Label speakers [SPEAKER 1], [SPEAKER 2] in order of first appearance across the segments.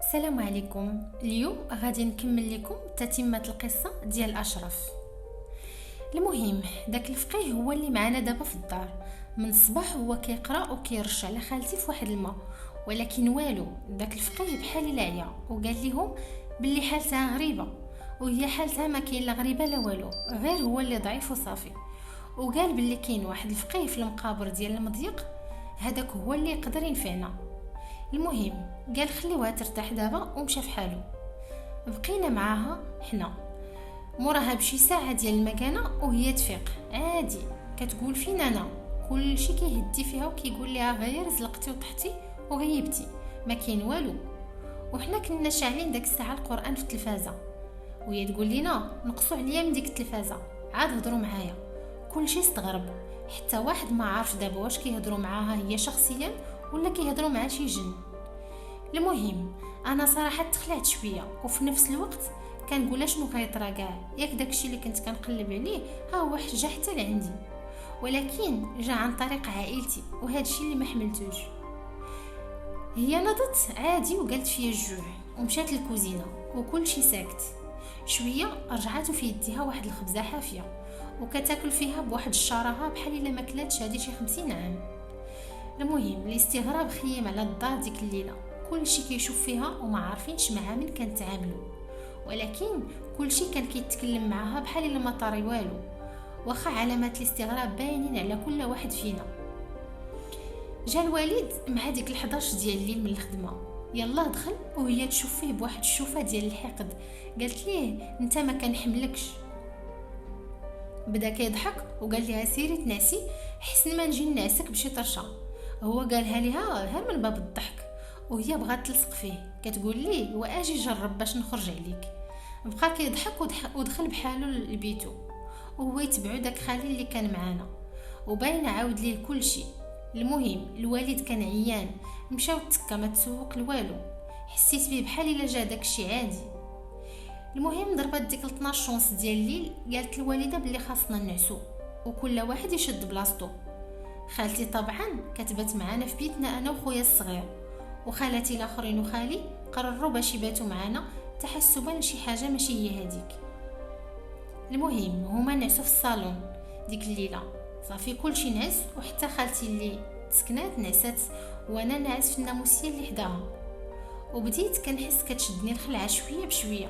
[SPEAKER 1] السلام عليكم. اليوم غادي نكمل لكم تتمة القصة ديال أشرف. المهم داك الفقيه هو اللي معنا دابا في الدار. من الصباح هو كيقرا وكيرش على خالتي في واحد الماء، ولكن والو. داك الفقيه بحال لا عيا وقال لهم باللي حالتها غريبه، وهي حالتها ما كاين لا غريبه لا والو، غير هو اللي ضعيف وصافي. وقال باللي كاين واحد الفقيه في المقابر ديال المضيق، هذاك هو اللي يقدر ينفعنا. المهم قال خليوها ترتاح دابا ومشى في حاله. بقينا معاها حنا موراها بشي ساعه ديال المكانه وهي تفيق عادي، كتقول فين انا، كل شي كيهدي فيها وكيقول لها غير زلقتي وطحتي وغيبتي ما كاين والو. وحنا كنا شاعلين داك الساعه القران في التلفازه، وهي تقول لنا نقصوا عليا من ديك التلفازه، عاد هضروا معايا. كل شي استغرب، حتى واحد ما عارف دابا واش كيهضروا معاها هي شخصيا ولا كيهضروا مع شي جن. المهم انا صراحه تخلعت شويه، وفي نفس الوقت كنقول شنو كيطرا كاع، ياك داكشي اللي كنت كنقلب عليه ها هو جا حتى لعندي، ولكن جا عن طريق عائلتي وهذا الشيء اللي ما حملتوش. هي نضت عادي وقالت فيا الجوع ومشات للكوزينه وكل شيء ساكت. شويه رجعت في يديها واحد الخبزه حافيه وكتاكل فيها بواحد الشراهه بحال الا ما كلاتش هذه شي 50 عام. المهم الاستغراب خيم على الدار ديك الليله، كل شيء كيشوف فيها وما عارفينش معها من كنتعاملوا، ولكن كل شيء كان كيتكلم معها بحال الا ما طاري والو، واخا علامات الاستغراب باينين على كل واحد فينا. جا الوالد مع ديك 11 ديال الليل من الخدمه، يلا دخل وهي تشوف فيه بواحد الشوفه ديال الحقد. قالت ليه انت ما كنحملكش. بدا كيضحك وقال لها سيري تنعسي حسن ما نجي نعسك بشي طرشه. هو قالها ليها غير من باب الضحك، وهي بغات تلصق فيه كتقول ليه واجي جرب باش نخرج عليك. بقى كيضحك ودخل بحاله لبيتو، وهو يتبعو داك خالي اللي كان معانا وباين عاود ليه كل شيء. المهم الوالد كان عيان، مشاو تكا ما تسوق لوالو، حسيت بيه بحال الا جا داكشي عادي. المهم ضربات ديك 12 ونص ديال الليل، قالت الوالده بلي خاصنا نعسو وكل واحد يشد بلاصتو. خالتي طبعا كتبات معانا في بيتنا انا وخويا الصغير، وخالاتي الاخرين وخالي قرروا باش يباتوا معانا تحسبا لشي حاجه ماشي هي هذيك. المهم هما نعسوا في الصالون ديك الليله، صافي كلشي نعس، وحتى خالتي اللي سكنات نعست وانا ناعس في الناموسيه اللي حداها. وبديت كنحس كتشدني الخلعه شويه بشويه،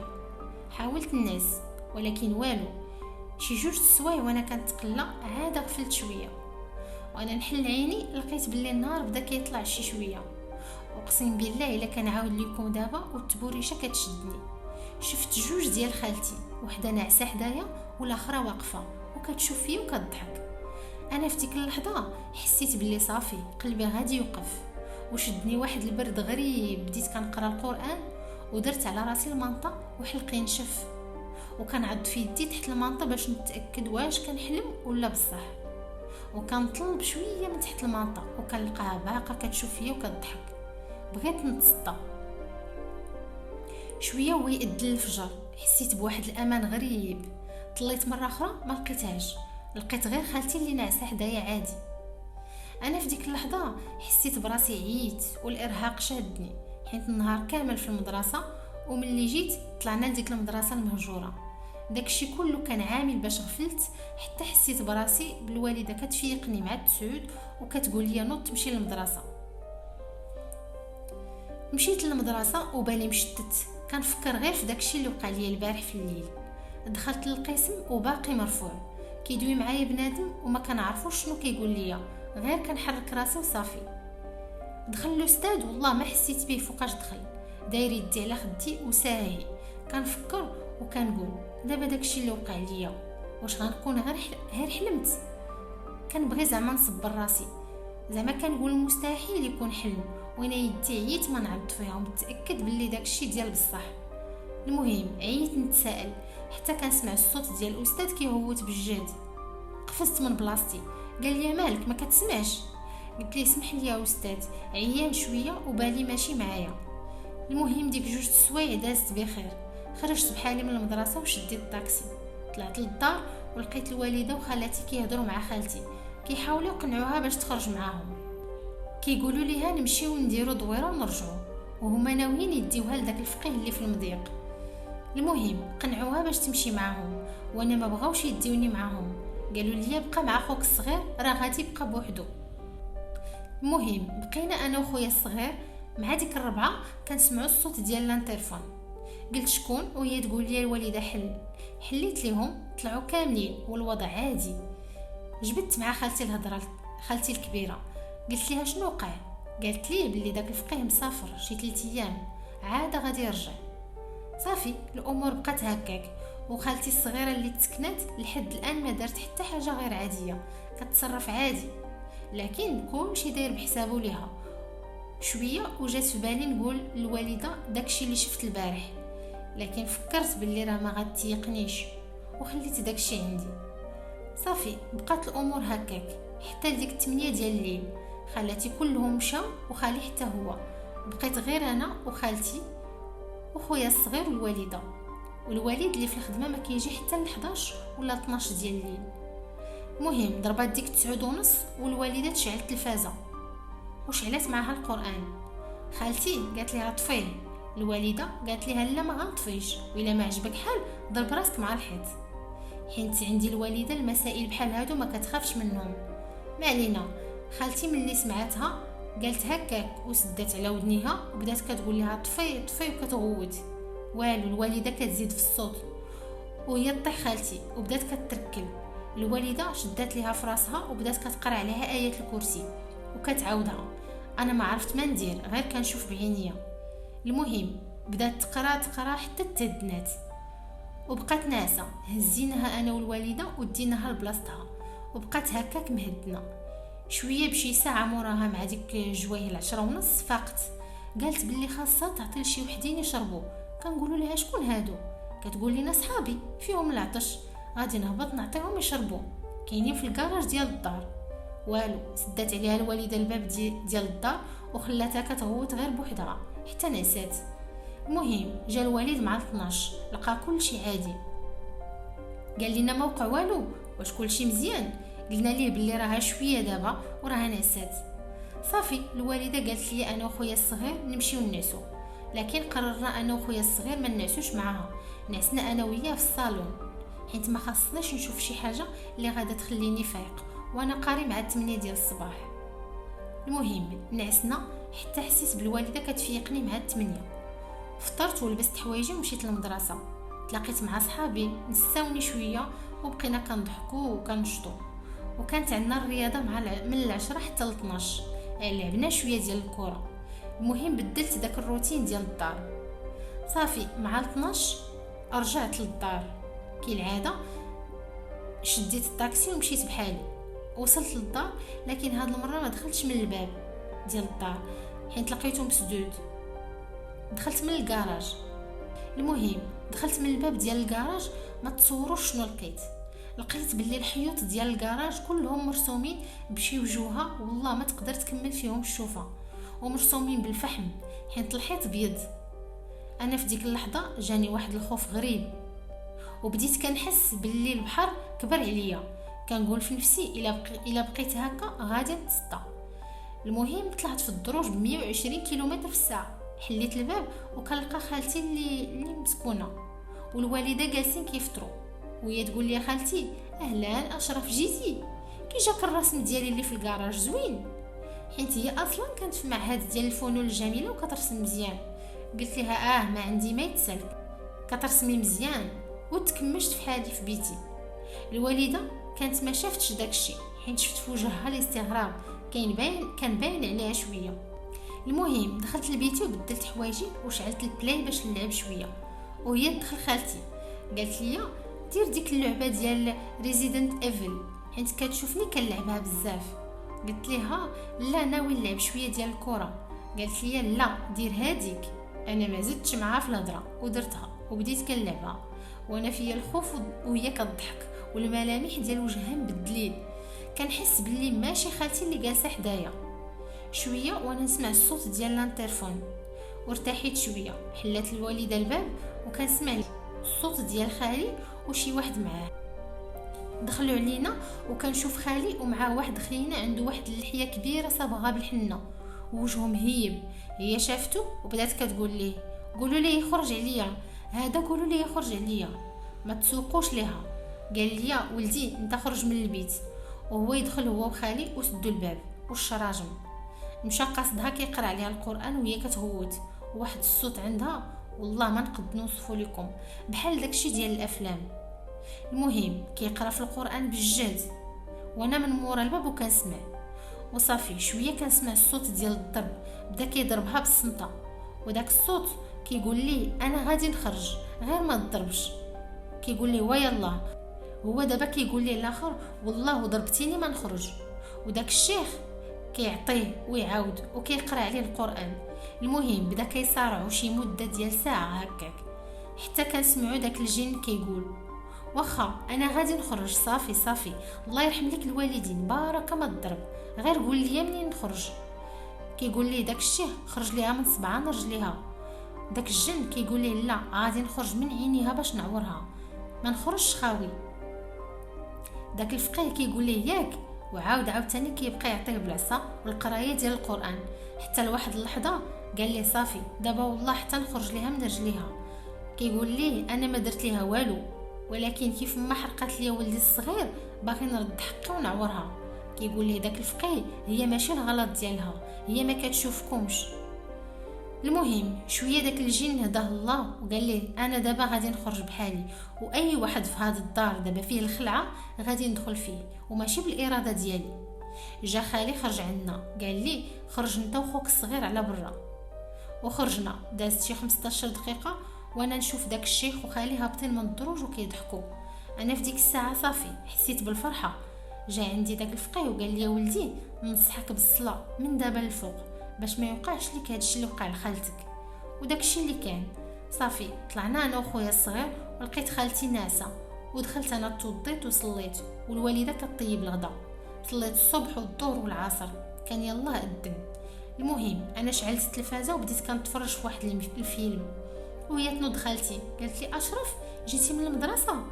[SPEAKER 1] حاولت نعس ولكن والو. شي 2 سوايع وانا كنتقلى عاد غفلت شويه، وانا نحل عيني لقيت باللي النهار بدا كيطلع شي شويه. اقسم بالله الا كنعاود لكم دابا والتبوريشه كتشدني. شفت 2 ديال خالتي، وحده ناعسه حدايا والاخرى واقفه وكتشوف فيا وكتضحك. انا في ديك اللحظه حسيت باللي صافي قلبي غادي يوقف، وشدني واحد البرد غريب. بديت كنقرا القران ودرت على راسي المنطه وحلقي نشف، وكنعض في يدي تحت المنطه باش نتاكد واش كنحلم ولا بصح. وكنطلب شويه من تحت المنطه وكنلقاها باقا كتشوف فيا وكتضحك. بغيت نتصدى شويه وهي يأذن الفجر، حسيت بواحد الامان غريب. طليت مره اخرى ما لقيتهاش، لقيت غير خالتي اللي ناعسه حدايا عادي. انا في ديك اللحظه حسيت براسي عييت والارهاق شادني، حيت النهار كامل في المدرسه، وملي جيت طلعنا لديك المدرسه المهجوره. داكشي كله كان عامل باش غفلت، حتى حسيت براسي بالوالده كتفيقني مع التسعود وكتقول لي نوض تمشي للمدرسه. مشيت للمدرسه وبالي مشتت، كنفكر غير في داكشي اللي وقع لي البارح في الليل. دخلت للقسم وباقي مرفوع، كيدوي معايا بنادم وما كنعرفوش شنو كيقول لي، غير كنحرك راسي وصافي. دخل الاستاذ والله ما حسيت به فوقاش دخل، داير يدي على خدي وساهي. كنفكر وكنقول دابا داكشي اللي وقع ليا واش غنكون غير حلمت. كنبغي زعما نصبر راسي، زعما كنقول مستحيل يكون حلم، وانا يدي عييت ما نعض فيها ومتاكد باللي داكشي ديال بصح. المهم عييت نتسائل حتى كنسمع الصوت ديال الاستاذ كيهوت بالجاد. قفزت من بلاصتي، قال لي مالك ما كتسمعش؟ قلت ليه سمح لي يا استاذ، عيان شويه وبالي ماشي معايا. المهم ديك 2 سوايع دازت بخير. خرجت بحالي من المدرسه وشديت الطاكسي، طلعت للدار ولقيت الوالده وخالاتي كيهضروا مع خالتي، كيحاولوا يقنعوها باش تخرج معاهم. كيقولوا ليها نمشيو نديرو دويره ونرجعو، وهما ناويين يديوها لداك الفقيه اللي في المضيق. المهم قنعوها باش تمشي معاهم، وانا ما بغاوش يديوني معاهم، قالوا لي بقى مع خوك الصغير راه غادي يبقى بوحدو. المهم بقينا انا وخويا الصغير. مع ديك الربعه كنسمعوا الصوت ديال لانترفون. قلت شكون؟ وهي تقول لي الوالده حليت ليهم، طلعوا كاملين والوضع عادي. جبت مع خالتي الهضره، خالتي الكبيره، قلت ليها شنو وقع. قالت لي بلي داك الفقيه مسافر شي 3 ايام، عاد غادي يرجع. صافي الامور بقات هكاك. وخالتي الصغيره اللي تسكنت لحد الان ما دارت حتى حاجه غير عاديه، كتصرف عادي، لكن كلشي داير بحسابه ليها. شويه وجات في بالي نقول للوالده داكشي اللي شفت البارح، لكن فكرت باللي راه ما غتيقنيش وخليت داكشي عندي. صافي بقات الامور هكاك حتى لديك 8 ديال الليل. خالاتي كلهم مشاو وخالي حتى هو، بقيت غير انا وخالتي وخويا الصغير والوالده. والوالد اللي في الخدمه ما كيجي حتى ل 11 ولا 12 ديال الليل. المهم ضربات ديك 9:30 والوالده تشعلت التلفازه وشعلت معها القران. خالتي قالت ليها طفيه، الوالده قالت ليها لا ما غنطفيش، وإلا ما عجبك حال ضرب راسك مع الحيط. حيت عندي الوالده المسائل بحال هادو ما كتخافش منهم. ما علينا. خالتي ملي سمعتها قالت هكاك وسدات على ودنيها وبدات كتقول لها طفي طفي وكتغوت. والو الوالده كتزيد في الصوت وهي طيح خالتي وبدات كتركل. الوالده شدات ليها في راسها وبدات كتقرا عليها ايه الكرسي وكتعاودها. انا ما عرفت ما ندير، غير كنشوف بعينيا. المهم بدات تقرا حتى تهدنات وبقات ناعسه. هزيناها انا والوالده وديناها لبلاصتها وبقات هكاك مهدنه. شويه بشي ساعه موراها مع ديك جوايه 10:30 فاقت. قالت باللي خاصها تعطي لشي وحدين يشربوا. كنقولوا لها شكون هادو؟ كتقول لنا صحابي فيهم العطش، غادي نهبط نعطيهم يشربوا، كاينين في الكراج ديال الدار. والو سدات عليها الوالده الباب ديال الدار وخلاتها كتغوت غير بوحدها حتى نسات. المهم جا الوالد مع 12 لقى كلشي عادي، قال لنا ما وقع والو، واش كلشي مزيان؟ قلنا ليه باللي راها شويه دابا وراها نسات. صافي الوالده قالت لي انا وخويا الصغير نمشيو ننعسو، لكن قررنا انا وخويا الصغير ما ننعسوش معاها، نعسنا انا وياه في الصالون، حيت ما خاصناش نشوف شي حاجه اللي غادا تخليني فايق وانا قاري مع 8 ديال الصباح. المهم نعسنا حتى حسيت بالوالده كتفيقني مع 8. فطرت ولبست حوايجي ومشيت للمدرسه. تلاقيت مع صحابي نساوني شويه وبقينا كنضحكوا وكنشطوا. وكانت عندنا الرياضه من 10 حتى 12، لعبنا شويه ديال الكره. المهم بدلت داك الروتين ديال الدار. صافي مع 12 رجعت للدار كالعاده، شديت الطاكسي ومشيت بحالي. وصلت للدار لكن هاد المره ما دخلتش من الباب ديال الدار حيت لقيته مسدود، دخلت من الكراج. المهم دخلت من الباب ديال الكراج، ما تصوروش شنو لقيت باللي الحيوط ديال الكراج كلهم مرسومين بشي وجوهه والله ما تقدر تكمل فيهم الشوفه، ومرسومين بالفحم حيت الحيط بيض. انا في ديك اللحظه جاني واحد الخوف غريب وبديت كنحس باللي البحر كبر عليا. كنقول في نفسي الا بقيت هكا غادي نتصدى. المهم طلعت في الدروج ب 120 كيلومتر في الساعه. حليت الباب وكنلقى خالتي اللي مسكونه والوالده جالسين كيفطروا، وهي تقول لي خالتي اهلا اشرف جيتي، كي جاك الرسم ديالي اللي في الكراج زوين؟ حيت هي اصلا كانت في معهد ديال الفنون الجميله وكترسم مزيان. قلت لها ما عندي ما يتسالك، كترسمي مزيان وتكمشت في حالي في بيتي. الوالده كانت ما شافتش داكشي حيت شفت في وجهها الاستغراب، كان باين عليها شويه. المهم دخلت لبيتي وبدلت حوايجي وشعلت البلاي باش نلعب شويه، وهي تدخل خالتي قالت لي دير ديك اللعبه ديال ريزيدنت ايفل حيت كتشوفني كنلعبها بزاف. قلت لها لا ناوي نلعب شويه ديال الكره. قالت لي لا دير هذيك. انا ما زدتش معها في الهضره ودرتها وبديت كنلعبها وانا فيا الخوف وهي كتضحك والملامح ديال وجهها مبدلين. كنحس باللي ماشي خالتي اللي جالسه حدايا. شويه وانا نسمع الصوت ديال لانترفون وارتحيت شويه. حلات الوالده الباب وكنسمع الصوت ديال خالي وشي واحد معاه. دخلوا علينا وكنشوف خالي ومعاه واحد خينا عنده واحد اللحيه كبيره صبغه بالحنه ووجهه مهيب. هي شافته وبدات كتقول ليه قولوا ليه يخرج عليا، هذا قولوا ليه يخرج عليا، ما تسوقوش ليها. قال لي ولدي انت خرج من البيت. وهو يدخل هو وخالي وسدوا الباب والشراجم. مشى قاصدها كيقرا عليها القران وهي كتغوت، وواحد الصوت عندها والله ما نقد نوصفه لكم، بحال داكشي ديال الافلام. المهم كيقرا في القران بالجهد، وانا من مورا الباب وكنسمع. وصافي شويه كنسمع الصوت ديال الضرب، بدا كيضربها بالصمته، وداك الصوت كيقول لي انا غادي نخرج غير ما تضربش. كيقول لي ويلا. هو دابا كيقول لي الاخر والله ضربتيني ما نخرج. وداك الشيخ كيعطيه ويعاود وكيقرا عليه القران. المهم بدا كيصارعوا شي مده ديال ساعه هكاك، حتى كنسمعوا داك الجن كيقول واخا انا غادي نخرج، صافي صافي الله يرحم لك الوالدين، بارك ما تضرب، غير قول لي منين نخرج. كيقول لي داك الشيخ خرج ليها من صبعان رجليها. داك الجن كيقول لي لا غادي نخرج من عينيها باش نعورها، ما نخرجش خاوي. داك الفقيه كيقول لي ياك، وعاود عاوتاني كيبقى يعطيه بالعصا والقرايه ديال القران، حتى لواحد اللحظه قال لي صافي دابا والله حتى نخرج ليها من رجليها. كيقول لي انا ما درت ليها والو، ولكن كيف ما حرقت لي ولدي الصغير باغي نرد حقي ونعورها. كيقول لي داك الفقيه هي ماشي الغلط ديالها، هي ما كتشوفكمش. المهم شويه داك الجن هداه الله وقال لي انا دابا غادي نخرج بحالي، واي واحد في هذا الدار دابا فيه الخلعه غادي ندخل فيه وماشي بالاراده ديالي. جا خالي خرج عندنا قال لي خرج انت وخوك الصغير على برا. وخرجنا دازت شي 15 دقيقه وانا نشوف داك الشيخ وخالي هابطين من الدروج وكيضحكوا. انا في ديك الساعه صافي حسيت بالفرحه. جا عندي داك الفقيه وقال لي ولدي ننصحك بالصلاه من دابا للفوق باش ما يوقعش لك هادشي اللي وقع لخالتك. وداك الشيء اللي كان صافي طلعنا انا وخويا الصغير ولقيت خالتي ناعسه، ودخلت انا توضيت وصليت، والوالده كطيب الغدا. صليت الصبح والظهر والعصر، كان يلاه الدم. المهم انا شعلت التلفازه وبديت كنتفرج في واحد الفيلم، وهي تنوض خالتي قالت لي اشرف جيتي من المدرسه؟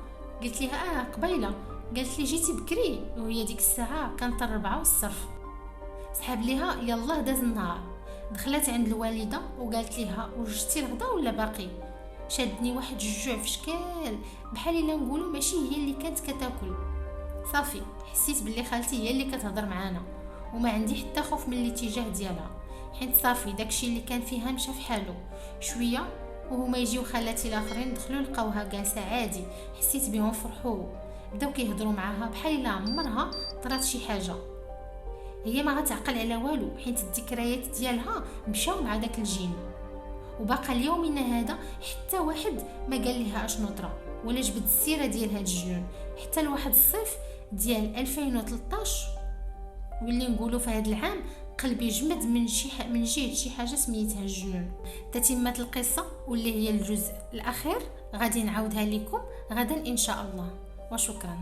[SPEAKER 1] قلت لها قبيله. قالت لي جيتي بكري، وهي ديك الساعه كانت 4 والصرف. سحاب ليها يلاه داز النهار. دخلت عند الوالده وقالت لها وجدتي الغدا ولا باقي؟ شادني واحد الجوع في شكال بحال الا نقولوا ماشي هي اللي كانت كتاكل. صافي حسيت باللي خالتي هي اللي كتهضر معانا، وما عندي حتى خوف من الاتجاه ديالها، حيت صافي داكشي اللي كان فيها مشى في حاله. شويه وهما يجيو خالاتي الاخرين دخلوا لقاوها جالسه عادي، حسيت بهم فرحوا، بداو كيهضروا معاها بحال الا عمرها طرات شي حاجه. هي ما غتعقل على والو حيت الذكريات ديالها مشاو مع داك الجين، وباقا اليومنا هذا حتى واحد ما قال لها اشنو طرا ولا جبد السيره ديال هاد الجنون، حتى لواحد الصيف ديال 2013 واللي نقولوا في هذا العام قلبي جمد من جهه شي حاجه سميتها الجنون. تتمه القصه واللي هي الجزء الاخير غادي نعاودها لكم غدا ان شاء الله، وشكرا.